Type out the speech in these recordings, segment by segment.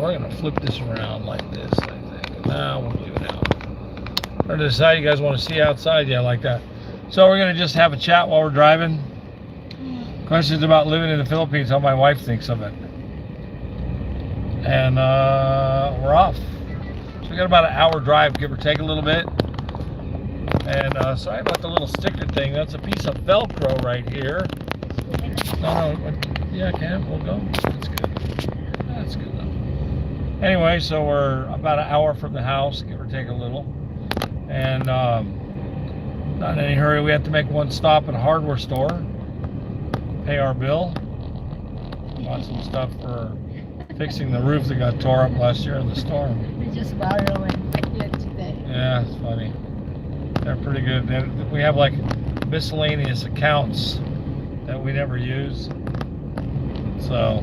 we're going to flip this around like this, I think. Now we'll leave it out. Or decide you guys want to see outside? Yeah, like that. So we're going to just have a chat while we're driving. Questions about living in the Philippines, how my wife thinks of it. And we're off. So we got about an hour drive, give or take a little bit. And sorry about the little sticker thing. That's a piece of Velcro right here. No, yeah, I can. We'll go. That's good. That's good enough. Anyway, so we're about an hour from the house, give or take a little. And not in any hurry. We have to make one stop at a hardware store, pay our bill, bought some stuff for fixing the roof that got tore up last year in the storm. They just borrowed it today. Yeah, it's funny. They're pretty good. We have like miscellaneous accounts that we never use. So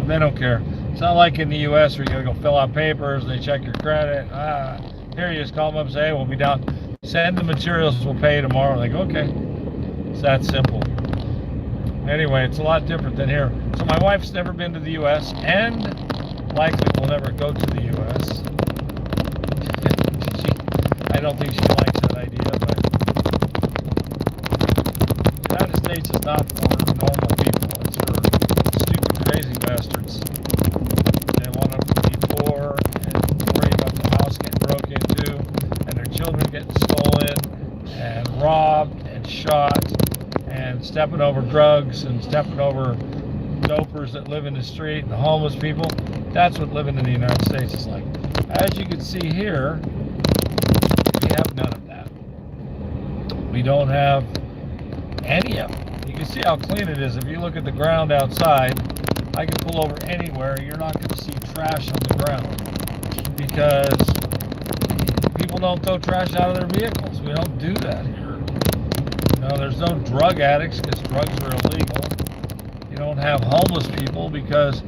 they don't care. It's not like in the US where you gotta go fill out papers, they check your credit. Here you just call them up and say, hey, we'll be down. Send the materials, we'll pay you tomorrow. They go, okay. It's that simple. Anyway, it's a lot different than here. So my wife's never been to the US and likely will never go to the US. I don't think she likes that idea, but the United States is not for normal people. It's for stupid, crazy bastards. They want to be poor and worry about the house getting broke into and their children getting stolen and robbed and shot and stepping over drugs and stepping over dopers that live in the street and the homeless people. That's what living in the United States is like. As you can see here, we have none of that. We don't have any of it. You can see how clean it is. If you look at the ground outside, I can pull over anywhere. You're not going to see trash on the ground because people don't throw trash out of their vehicles. We don't do that here. You know, there's no drug addicts because drugs are illegal. You don't have homeless people because,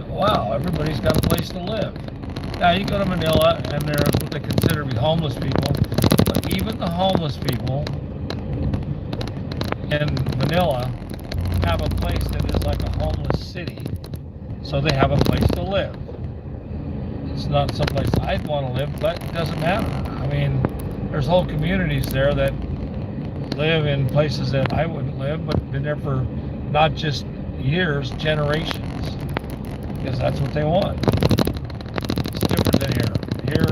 wow, everybody's got a place to live. Now, you go to Manila, and there's what they consider to be homeless people. But even the homeless people in Manila have a place that is like a homeless city. So they have a place to live. It's not someplace I'd want to live, but it doesn't matter. I mean, there's whole communities there that live in places that I wouldn't live, but been there for not just years, generations. Because that's what they want. Than here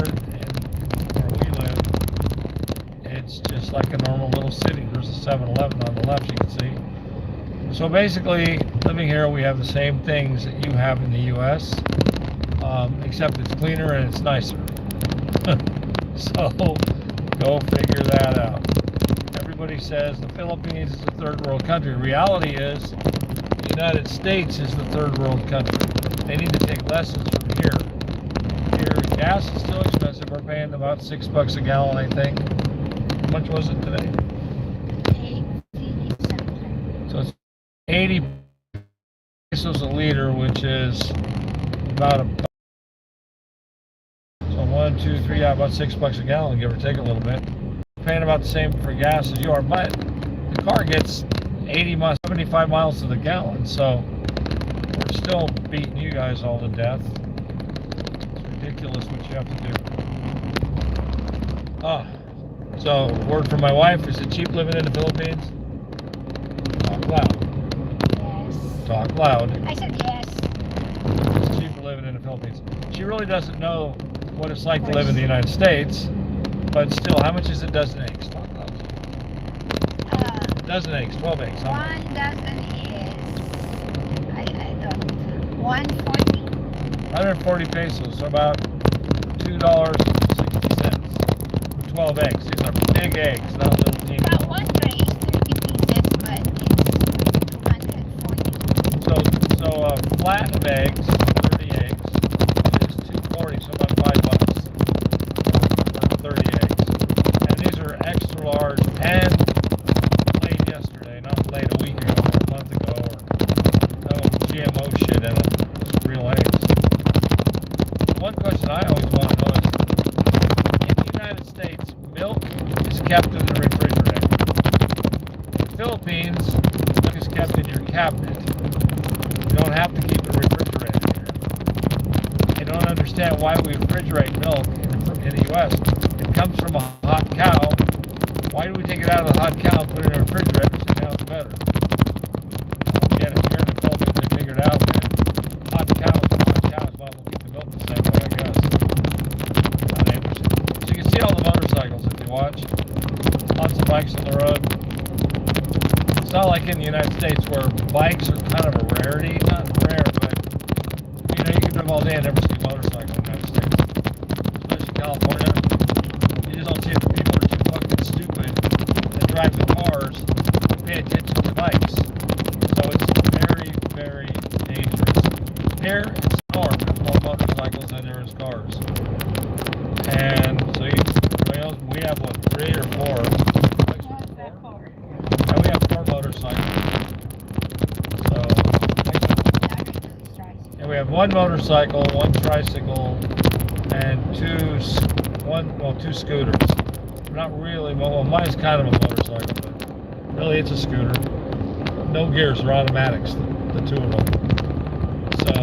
where we live, it's just like a normal little city. There's a 7-Eleven on the left, you can see. So basically, living here, we have the same things that you have in the U.S., except it's cleaner and it's nicer. So go figure that out. Everybody says the Philippines is a third world country. Reality is the United States is the third world country. They need to take lessons from here. Gas is still expensive. We're paying about $6 a gallon, I think. How much was it today? 80. So it's 80 pesos a liter, which is about a. So 1, 2, 3, yeah, about $6 a gallon, give or take a little bit. Paying about the same for gas as you are, but the car gets 80 miles, 75 miles to the gallon. So we're still beating you guys all to death. Ridiculous what you have to do. So word from my wife, is it cheap living in the Philippines? Talk loud. Yes. Talk loud. I said yes. It's cheap living in the Philippines. She really doesn't know what it's like to live in the United States, but still, how much is a dozen eggs? Talk loud. Dozen eggs, 12 eggs. Huh? One dozen is, I don't, 140. 140 pesos, so about $2.60. 12 eggs. These are big eggs, not little teeny. Well, one tray is 30 pieces, but it's 240. So a flat of eggs, 30 eggs, is $2.40, so about $5 for 30 eggs. And these are extra large and laid yesterday, not laid a week ago or a month ago, or no GMO shit in them. It's real eggs. One question I always want to know is, in the United States, milk is kept in the refrigerator. In the Philippines, milk is kept in your cabinet. You don't have to keep it refrigerated here. I don't understand why we refrigerate milk in the U.S. It comes from a hot cow. Why do we take it out of the hot cow and put it in a refrigerator so now it's better? Yet if you're in the Philippines, they figured out that hot cows might as well keep the milk the same way, I guess. Not interesting. So you can see all the motorcycles if you watch. Lots of bikes on the road. It's not like in the United States where bikes are kind of a rarity. Not rare, but you know, you can drive all day and never see a motorcycle in the United States. Especially California. You just don't see it. People are too fucking stupid that drive the cars to pay attention to bikes. So it's very, very dangerous. Here, it's normal. There's more motorcycles than there is cars. And so we have, what, 3 or 4? And we have 4 motorcycles. So, and we have 1 motorcycle, 1 tricycle, and 2 scooters. Not really, well, mine's kind of a motorcycle, but really it's a scooter. No gears, they're automatics, the 2 of them. So,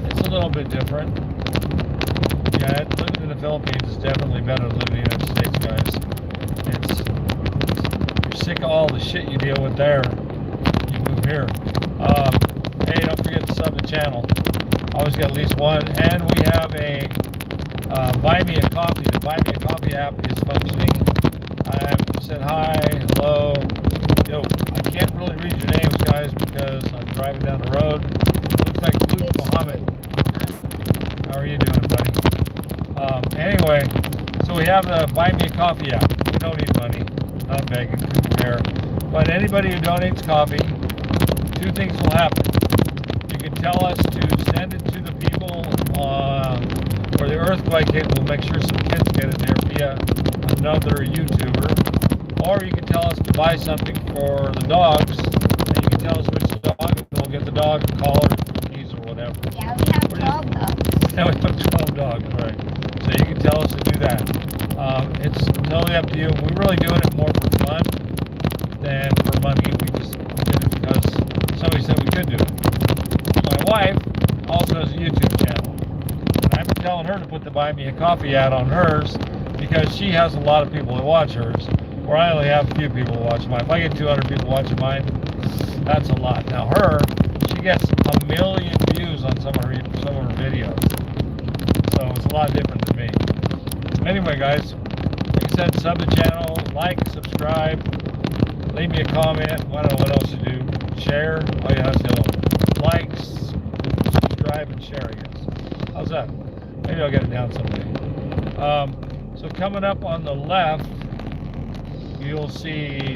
it's a little bit different. Yeah, living in the Philippines is definitely better than living in the United States, guys. You're sick of all the shit you deal with there. You move here. Hey, don't forget to sub the channel. Always got at least one. And we have a Buy Me a Coffee. The Buy Me a Coffee app is functioning. I've said hi, hello. Yo, I can't really read your names, guys, because I'm driving down the road. Looks like Luke Muhammad. How are you doing, buddy? Anyway, so we have the Buy Me a Coffee app. We don't need money. Not begging, couldn't care. But anybody who donates coffee, 2 things will happen. You can tell us to send it to the people where the earthquake hit. We'll make sure some kids get it there via another YouTuber. Or you can tell us to buy something for the dogs. And you can tell us which dog, and we'll get the dog a collar, cookies, or whatever. Yeah, we have 12 dogs. Yeah, we have 12 dogs, right. So you can tell us to do that. It's totally up to you. We're really doing it more for fun than for money. We just did it because somebody said we could do it. My wife also has a YouTube channel. And I've been telling her to put the Buy Me a Coffee ad on hers because she has a lot of people that watch hers, where I only have a few people that watch mine. If I get 200 people watching mine, that's a lot. Now she gets 1 million views on some of her videos. So it's a lot different than me. Anyway, guys, like I said, sub the channel, like, subscribe, leave me a comment. I don't know what else to do. Share. Oh yeah, that's the other one. Like, subscribe, and share, I guess. How's that? Maybe I'll get it down someday. So coming up on the left, you'll see,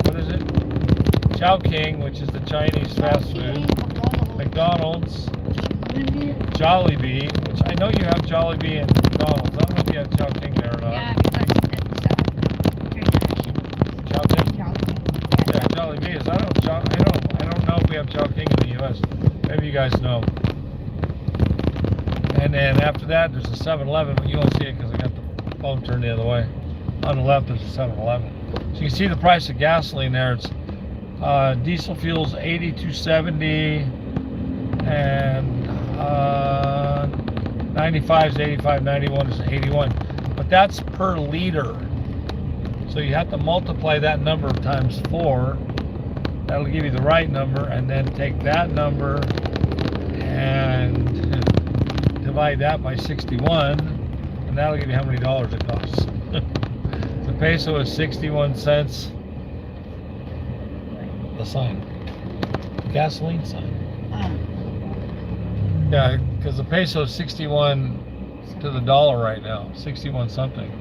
what is it? Chowking, which is the Chinese fast food. McDonald's. Jollibee, which I know you have Jollibee and McDonald's. I don't know if you have Chowking there or not. Yeah, because it's Chowking? Yeah, Jollibee is. I don't know if we have Chowking in the U.S. Maybe you guys know. And then after that, there's a 7-Eleven, but you won't see it because I got the phone turned the other way. On the left, there's a 7-Eleven. So you can see the price of gasoline there. It's diesel fuel's $82.70, and 95 is 85, 91 is 81. But that's per liter. So you have to multiply that number times 4. That'll give you the right number, and then take that number and divide that by 61, and that'll give you how many dollars it costs. The peso is 61 cents. The sign. Gasoline sign. Yeah, because the peso is 61 to the dollar right now. 61 something.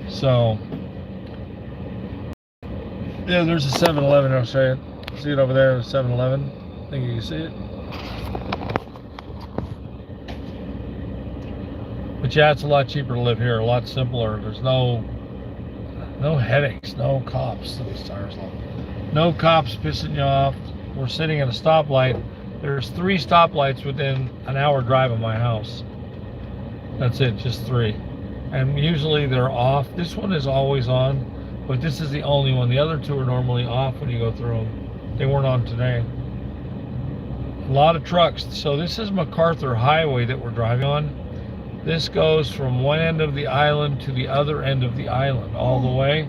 So, yeah, there's a 7-Eleven. I'll show you. See it over there, the 7-Eleven. I think you can see it. But yeah, it's a lot cheaper to live here, a lot simpler. There's no headaches, no cops. No cops pissing you off. We're sitting at a stoplight. There's 3 stoplights within an hour drive of my house. That's it, just 3. And usually they're off. This one is always on, but this is the only one. The other 2 are normally off when you go through them. They weren't on today. A lot of trucks. So this is MacArthur Highway that we're driving on. This goes from one end of the island to the other end of the island, all the way.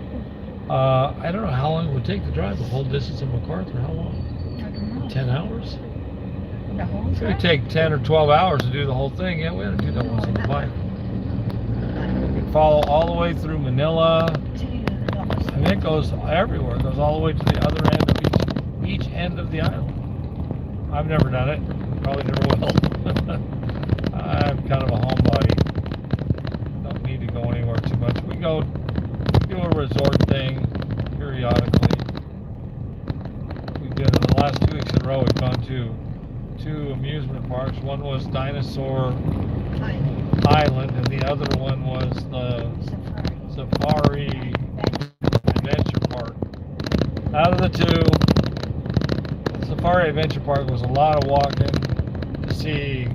I don't know how long it would take to drive the whole distance of MacArthur. How long? I don't know. 10 hours? The whole It would time? take 10 or 12 hours to do the whole thing. Yeah, we had to do that once on the bike. We could follow all the way through Manila. And it goes everywhere. It goes all the way to the other end of each end of the island. I've never done it. Probably never will. I'm kind of a homebody. Don't need to go anywhere too much. We do a resort thing periodically. We did it the last 2 weeks in a row. We've gone to 2 amusement parks. One was Dinosaur Island, and the other one was the Safari Adventure Park. Out of the 2, Safari Adventure Park was a lot of walking to see.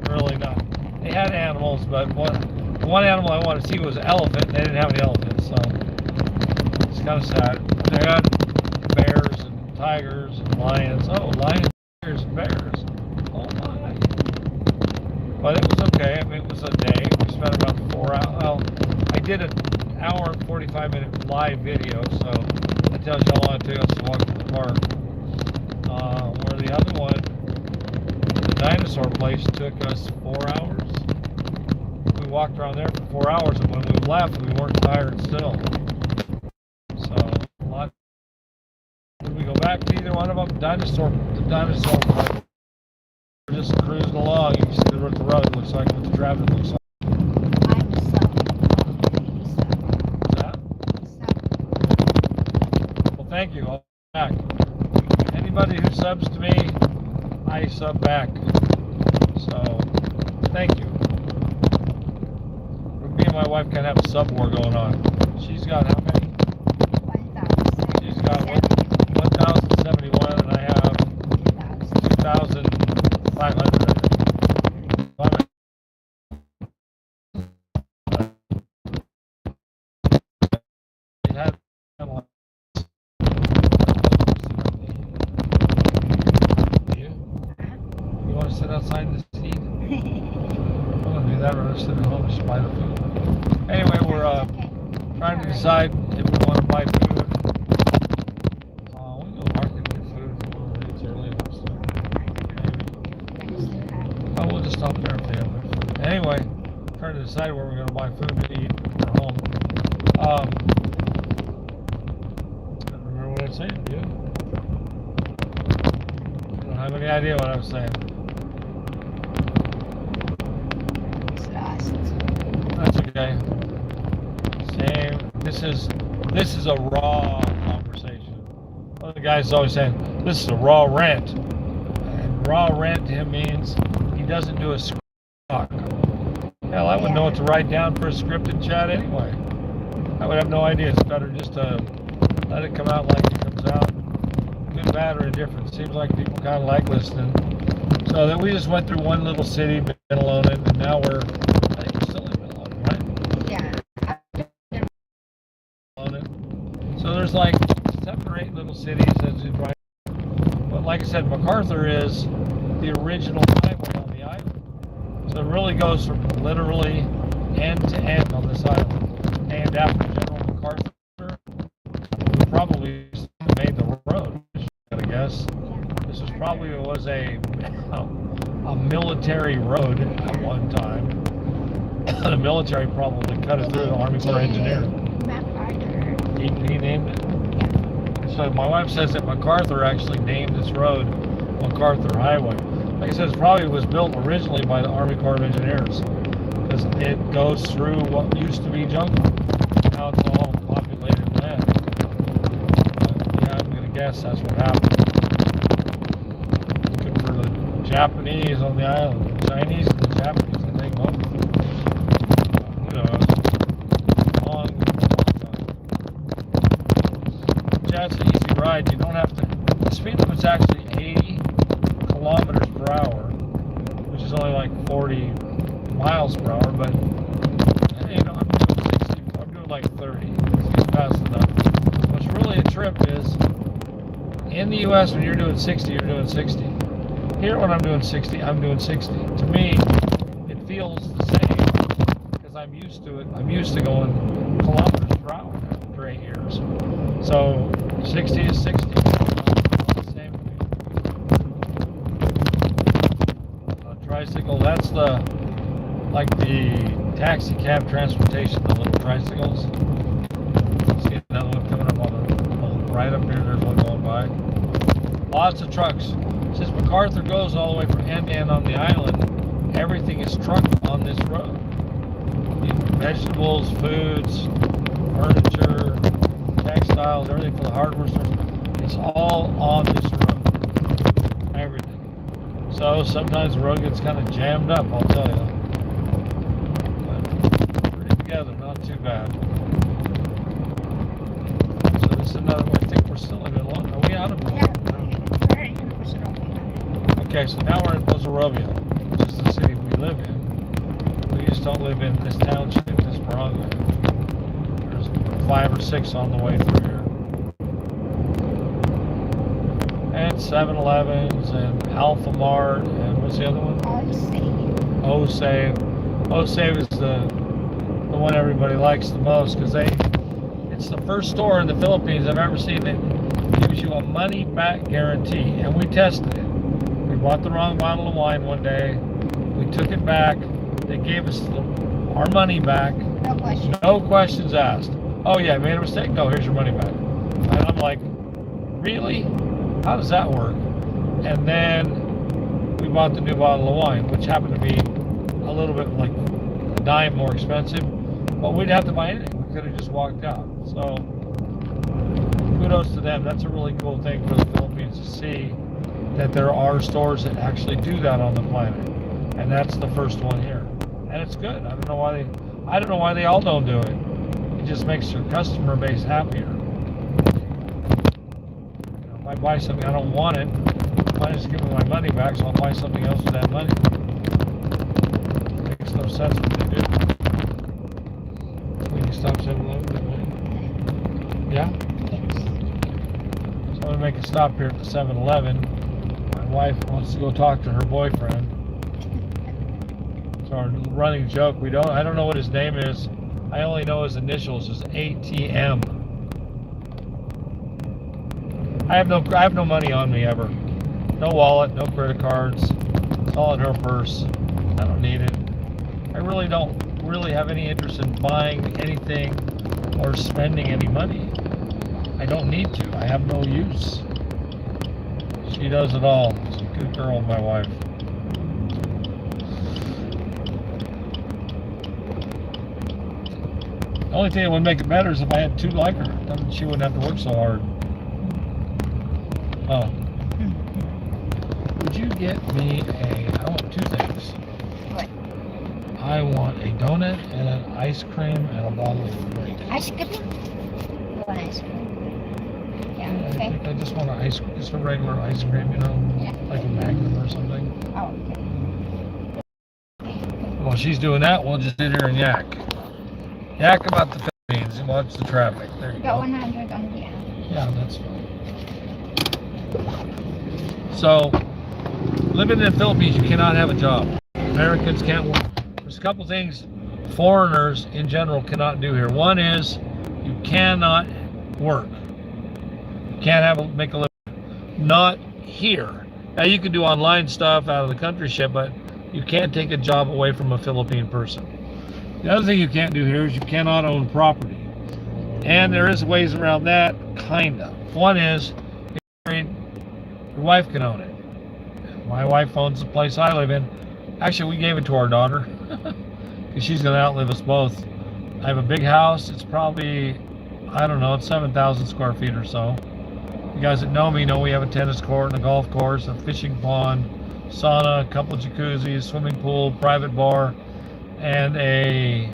Really not. They had animals, but one animal I wanted to see was an elephant, and they didn't have any elephants, so it's kind of sad. They had bears and tigers and lions. Oh, lions, tigers, and bears. Oh my. But it was okay. I mean, it was a day. We spent about 4 hours. Well, I did an hour and 45-minute live video, so that tells you how long it took us to walk to the park. Where the other one, the dinosaur place, took us 4 hours. We walked around there for 4 hours, and when we left, we weren't tired still. So, did we go back to either one of them? The dinosaur place. We're just cruising along. You can see what the road looks like, what the traffic looks like. What's that? Well, thank you. I'll be back. Anybody who subs to me, I sub back. So, thank you. Me and my wife kind of have a sub war going on. She's got how many? 1,000. She's got 1,071, and I have 2,500. You want to sit outside in the seat? I'm going to do that rather than sit at home and just buy the food. Anyway, we're trying to decide if we want to buy food. We can go to the market and get food. It's early enough, so maybe. Oh, we'll just stop there if they have their food. Anyway, trying to decide where we're going to buy food to eat for home. I don't remember what I was saying, do you? I don't have any idea what I was saying. That's okay. Same. This is a raw conversation. One of the guys is always saying, this is a raw rant. And raw rant to him means he doesn't do a script talk. Hell, I wouldn't know what to write down for a scripted chat anyway. I would have no idea. It's better just to let it come out like it comes out. Good, bad, or indifferent. Seems like people kind of like listening. So that we just went through one little city, been alone in, and now we're, I think you're still in Alone, right? Yeah. So there's like 7 or 8 little cities as you drive. But like I said, MacArthur is the original highway on the island. So it really goes from literally end to end on this island. And after General MacArthur, we probably made the road, I guess. This was a military road at one time. The military probably cut it through, the Army Corps engineer. He named it. So my wife says that MacArthur actually named this road MacArthur Highway. Like I said, it probably was built originally by the Army Corps of Engineers because it goes through what used to be jungle. Now it's all populated land. Yeah, I'm going to guess that's what happened. Looking for the Japanese on the island. The Chinese and the Japanese, I think both. Who knows? Long time. Yeah, it's an easy ride. You don't have to. The speed limit's actually 80 kilometers per hour, which is only like 40 miles per hour, but you know, I'm doing 60, I'm doing like 30. It's fast enough. What's really a trip is in the US when you're doing 60, you're doing 60. Here when I'm doing 60, I'm doing 60. To me, it feels the same because I'm used to it. I'm used to going kilometers per hour after 8 years. So 60 is 60. Same. Tricycle, that's the taxi cab transportation, the little tricycles. See another one coming up on the right up here, there's one going by. Lots of trucks. Since MacArthur goes all the way from end to end on the island, everything is trucked on this road. Vegetables, foods, furniture, textiles, everything for the hardware stores. It's all on this road. Everything. So sometimes the road gets kind of jammed up, I'll tell you. But pretty together, not too bad. So this is another one. I think we're still in London. Are we out of London? Okay, so now we're in Pozzorovia, which is the city we live in. We just don't live in this township, this barangay. There's 5 or 6 on the way through here. And 7-Elevens and Alpha Mart and what's the other one? O-Save. O-Save is the one everybody likes the most because it's the first store in the Philippines I've ever seen that gives you a money back guarantee, and we tested it. We bought the wrong bottle of wine one day. We took it back. They gave us our money back. No question. No questions asked. Oh yeah, made a mistake? No, here's your money back. And I'm like, really? How does that work? And then we bought the new bottle of wine, which happened to be a little bit like a dime more expensive, but we didn't have to buy anything. We could have just walked out. So kudos to them. That's a really cool thing for the Philippines to see, that there are stores that actually do that on the planet, and that's the first one here, and it's good. I don't know why they all don't do it. It just makes your customer base happier. If I buy something I don't want it, I just give me my money back, so I'll buy something else with that money. It makes no sense what they do. We can stop 7-Eleven, yeah? So I'm gonna make a stop here at the 7-Eleven. My wife wants to go talk to her boyfriend. So our running joke, I don't know what his name is. I only know his initials is ATM. I have no money on me ever. No wallet, no credit cards. It's all in her purse. I don't need it. I really don't have any interest in buying anything or spending any money. I don't need to. I have no use. She does it all. She's a good girl, my wife. The only thing that would make it better is if I had 2 like her. Then she wouldn't have to work so hard. Oh. Would you get me I want 2 things. What? I want a donut and an ice cream and a bottle of drink. Ice cream? You want ice cream? Yeah, okay. I think I just want just a regular ice cream, you know? Yeah. Like a Magnum or something. Oh, okay. While she's doing that, we'll just sit here and yak. Yak about the Philippines and watch the traffic. There you Got go. 100 on the Yeah, that's fine. So, living in the Philippines, you cannot have a job. Americans can't work. There's a couple things foreigners in general cannot do here. One is you cannot work. You can't make a living. Not here. Now you can do online stuff out of the country ship, but you can't take a job away from a Philippine person. The other thing you can't do here is you cannot own property. And there is ways around that, kinda. One is, if you're married, your wife can own it. My wife owns the place I live in. Actually, we gave it to our daughter, because she's gonna outlive us both. I have a big house. It's probably, I don't know, it's 7,000 square feet or so. You guys that know me know we have a tennis court and a golf course, a fishing pond, sauna, a couple of jacuzzis, swimming pool, private bar, and a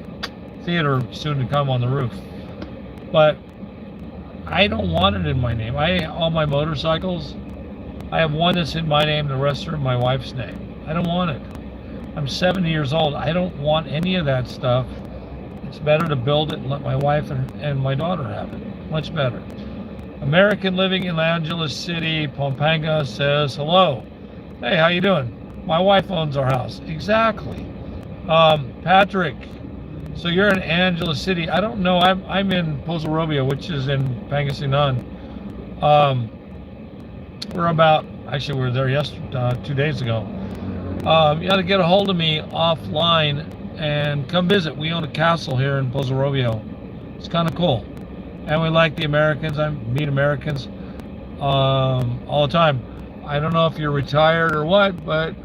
theater soon to come on the roof. But I don't want it in my name. All my motorcycles, I have one that's in my name, the rest are in my wife's name. I don't want it. I'm 70 years old. I don't want any of that stuff. It's better to build it and let my wife and my daughter have it. Much better. American living in Los Angeles City, Pampanga says hello. Hey, how you doing? My wife owns our house. Exactly. Patrick, so you're in Angeles City. I don't know. I'm in Pozo Robio, which is in Pangasinan. We're about, actually we were there yesterday, 2 days ago. You got to get a hold of me offline and come visit. We own a castle here in Pozo Robio. It's kind of cool. And we like the Americans. I meet Americans all the time. I don't know if you're retired or what, but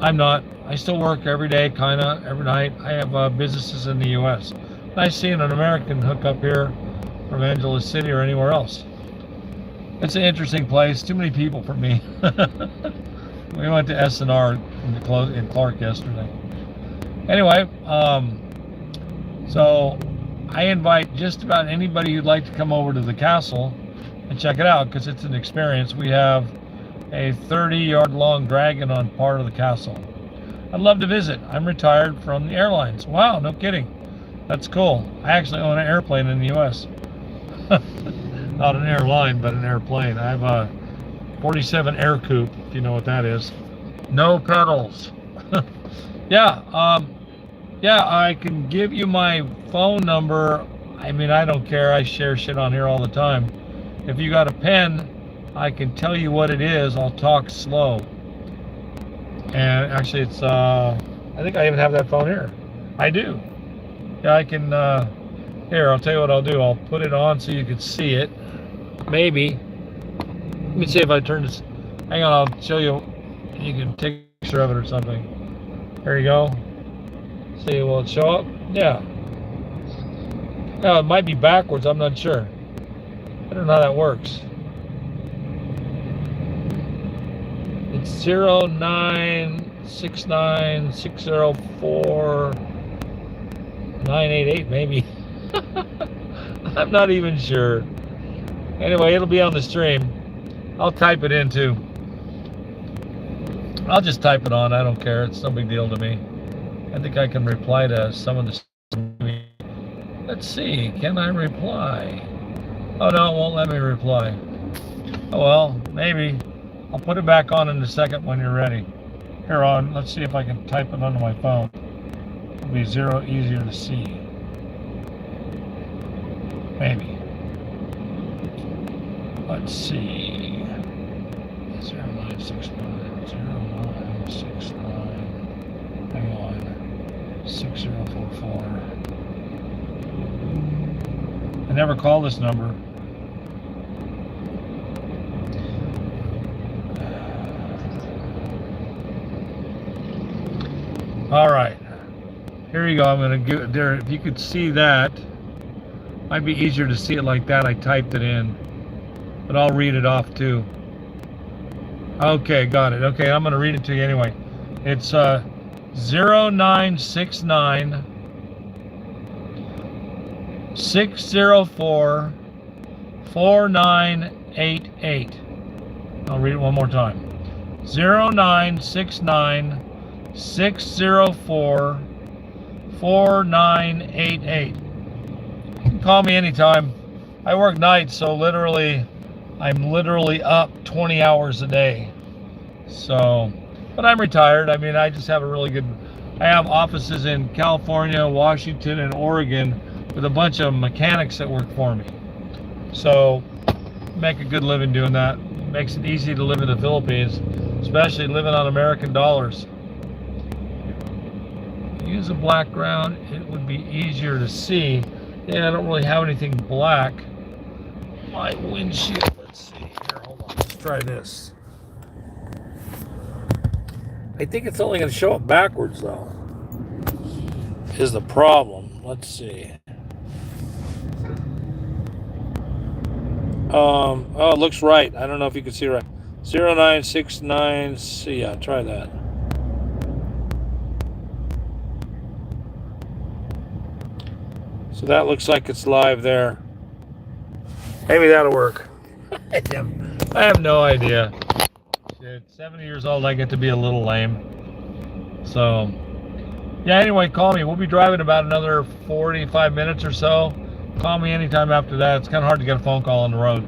I'm not. I still work every day, kind of, every night. I have businesses in the U.S. Nice seeing an American hook up here from Angeles City or anywhere else. It's an interesting place. Too many people for me. We went to S&R in Clark yesterday. Anyway, so I invite just about anybody who'd like to come over to the castle and check it out because it's an experience. We have a 30-yard long dragon on part of the castle. I'd love to visit. I'm retired from the airlines. Wow, no kidding. That's cool. I actually own an airplane in the U.S. Not an airline, but an airplane. I have a 47 Air Coupe, if you know what that is. No pedals. Yeah, I can give you my phone number. I mean, I don't care. I share shit on here all the time. If you got a pen, I can tell you what it is. I'll talk slow. And actually, it's, I think I even have that phone here. I do. Yeah, I can, here, I'll tell you what I'll do. I'll put it on so you can see it. Maybe. Let me see if I turn this. Hang on, I'll show you. You can take a picture of it or something. There you go. See, will it show up? Yeah. Now, it might be backwards. I'm not sure. I don't know how that works. It's 0969604988 maybe. I'm not even sure. Anyway, it'll be on the stream. I'll type it in too. I'll just type it on. I don't care. It's no big deal to me. I think I can reply to some of the. Let's see. Can I reply? Oh no, it won't let me reply. Oh well, maybe. I'll put it back on in a second when you're ready. Here on. Let's see if I can type it onto my phone. It'll be zero easier to see. Maybe. Let's see. 0969. Hang on. 6044. I never call this number. All right. Here you go. I'm going to give there. If you could see that, might be easier to see it like that. I typed it in. But I'll read it off too. Okay, got it. Okay, I'm going to read it to you anyway. It's 0969 604 4988. I'll read it one more time. 0969 604 4988. You can call me anytime. I work nights, so I'm literally up 20 hours a day. So, but I'm retired. I mean, I just have I have offices in California, Washington, and Oregon with a bunch of mechanics that work for me. So, make a good living doing that. Makes it easy to live in the Philippines, especially living on American dollars. Use a black ground, it would be easier to see. Yeah, I don't really have anything black. My windshield, let's see here, hold on, let's try this. I think it's only going to show up backwards though, is the problem. Let's see. Oh, it looks right. I don't know if you can see right. 0969, see, yeah, try that. So that looks like it's live there. Maybe that'll work. I have no idea. Shit, 70 years old, I get to be a little lame. So, yeah, anyway, call me. We'll be driving about another 45 minutes or so. Call me anytime after that. It's kind of hard to get a phone call on the road.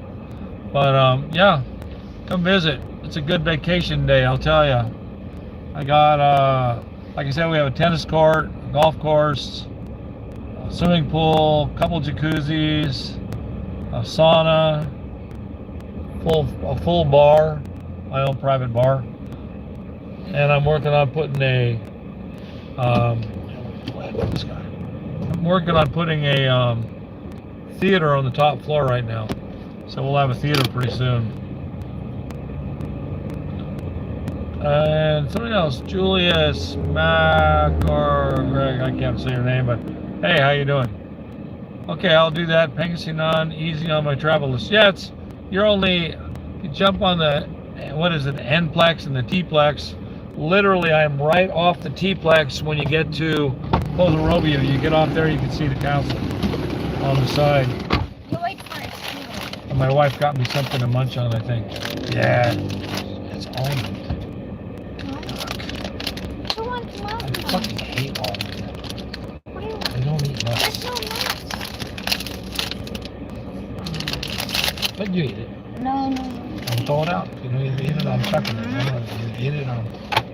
But, yeah, come visit. it's a good vacation day, I'll tell you. I got, like I said, we have a tennis court, a golf course, a swimming pool, a couple jacuzzis, a sauna, a full bar, my own private bar, and I'm working on putting a, I'm working on putting a theater on the top floor right now, so we'll have a theater pretty soon. And something else, Julius Mac or Greg, I can't say your name, but hey, how you doing? Okay, I'll do that. Pangasinan, easy on my travel list. Yeah, you're only, you jump on the, what is it, N-plex and the T-plex. Literally, I'm right off the T-plex when you get to Pozo Robio. You get off there, you can see the castle on the side. You wait for it. And my wife got me something to munch on, I think. Yeah, it's almond. Who wants I almond? fucking hate almond. I don't eat nuts. There's no nuts. But you eat it. No. I'm throwing it out. You don't eat it, I'm chucking it. I don't eat it.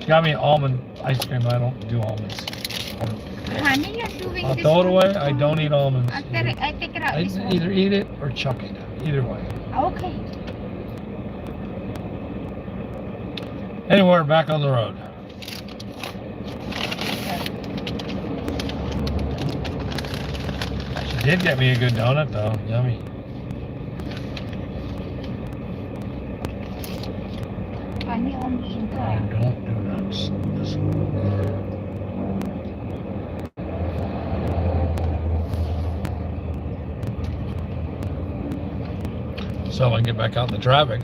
She got me almond ice cream. I don't do almonds. Honey, you're doing I'll this throw it one away. too. I don't eat almonds. I take it out. I This one. either eat it or chuck it. Either way. Okay. Anyway, we're back on the road. She did get me a good donut though. Yummy. Honey on the I inside. don't do nuts. This so I can get back out in the traffic.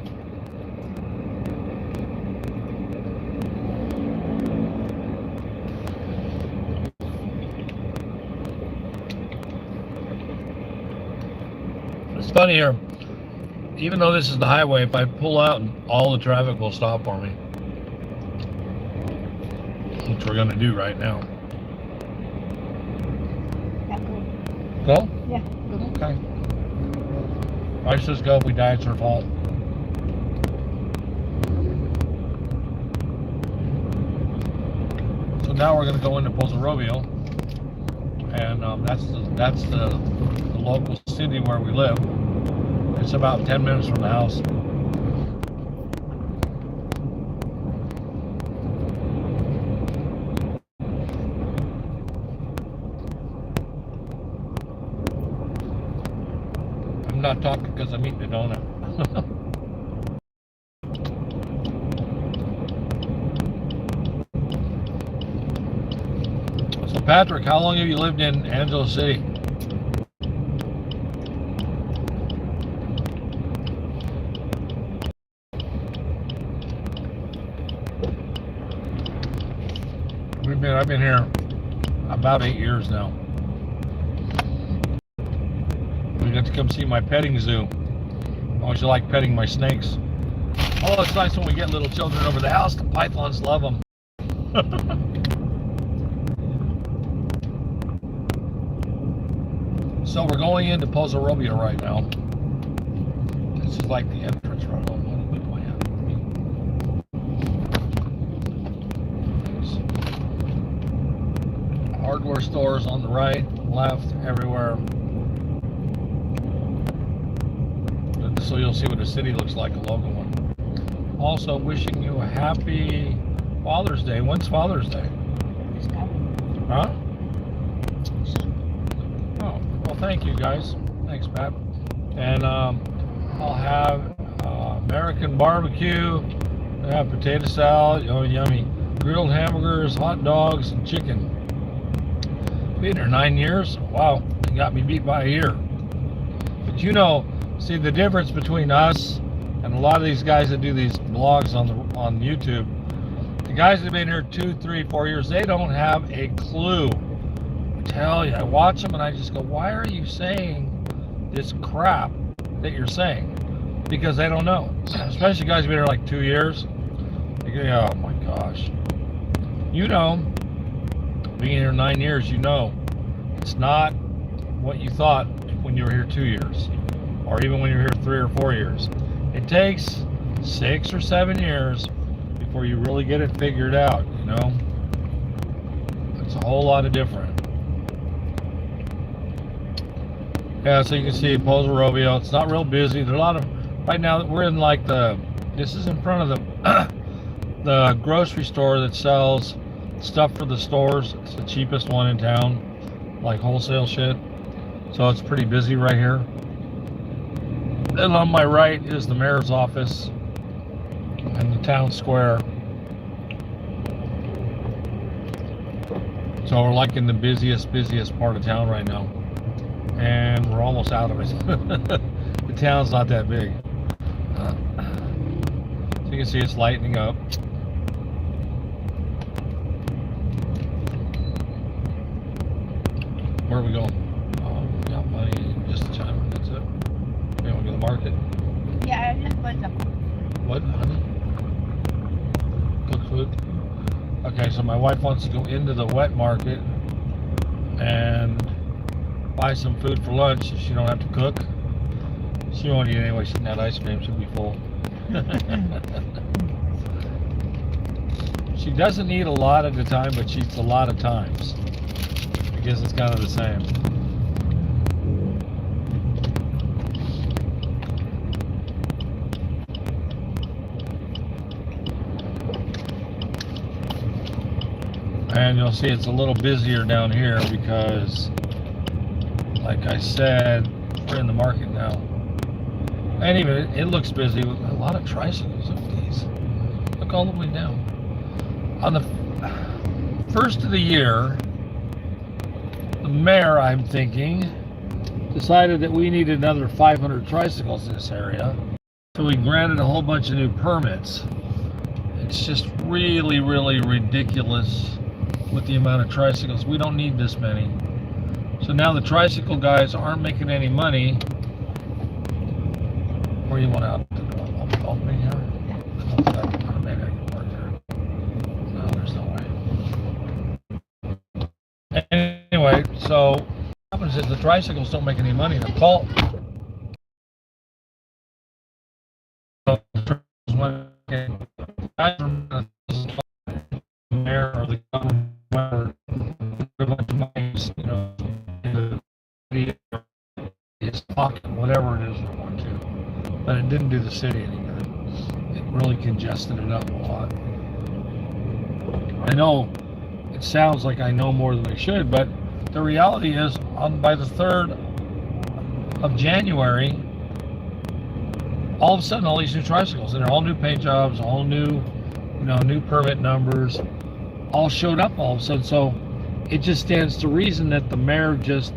It's funny here, even though this is the highway, if I pull out, all the traffic will stop for me. Which we're gonna do right now. Yeah, good. Go? Yeah, good. Okay. I should just go. If we die, it's her fault. So now we're going to go into Pozo Robio, and that's the local city where we live. It's about 10 minutes from the house. I'm not talking because I'm eating a donut. So Patrick, how long have you lived in Angelo City? I've been here about 8 years now. We got to come see my petting zoo. I always like petting my snakes. Oh, it's nice when we get little children over the house. The pythons love them. So we're going into Pozo Robio right now. This is like the entrance road. Hardware stores on the right, left, everywhere. So you'll see what the city looks like, a local one. Also, wishing you a happy Father's Day. When's Father's Day? It's coming. Huh? Oh, well, thank you guys. Thanks, Pat. And I'll have American barbecue. I have potato salad. Oh, yummy. Grilled hamburgers, hot dogs, and chicken. Been here 9 years. Wow, you got me beat by a year. But you know, see the difference between us and a lot of these guys that do these blogs on YouTube. The guys that have been here 2, 3, 4 years, they don't have a clue. I tell you, I watch them and I just go, why are you saying this crap that you're saying? Because they don't know. Especially guys who've been here like 2 years. They go, oh my gosh. You know, being here 9 years, you know, it's not what you thought when you were here 2 years, or even when you were here 3 or 4 years. It takes 6 or 7 years before you really get it figured out, you know. It's a whole lot of different. Yeah, so you can see Pozo Robio. It's not real busy. There's a lot of, right now we're in like this is in front of the grocery store that sells stuff for the stores. It's the cheapest one in town, like wholesale shit. So it's pretty busy right here. Then on my right is the mayor's office and the town square. So we're like in the busiest part of town right now. And we're almost out of it. The town's not that big. So you can see it's lightening up. Where are we going? We got money just a time. That's it. We want to go to the market? Yeah, I just put some. What, honey? Cook food? Okay, so my wife wants to go into the wet market and buy some food for lunch so she don't have to cook. She won't eat anyway. She's eating that ice cream. She'll be full. She doesn't eat a lot at a time, but she eats a lot of times. I guess it's kind of the same. And you'll see it's a little busier down here because, like I said, we're in the market now. And even it looks busy with a lot of tricycles. Look at these. Look all the way down. On the first of the year, the mayor, I'm thinking, decided that we needed another 500 tricycles in this area. So we granted a whole bunch of new permits. It's just really ridiculous with the amount of tricycles. We don't need this many. So now the tricycle guys aren't making any money. Where you want out? Opening here? Maybe I can park there. No, there's no way. Anyway, so what happens is the tricycles don't make any money. They're called. Mayor or the government, you know, his pocket, whatever it is they want to. But it didn't do the city any good. It really congested it up a lot. I know it sounds like I know more than I should, but the reality is, by the 3rd of January, all of a sudden, all these new tricycles, and they're all new paint jobs, all new, you know, new permit numbers, all showed up all of a sudden. So it just stands to reason that the mayor just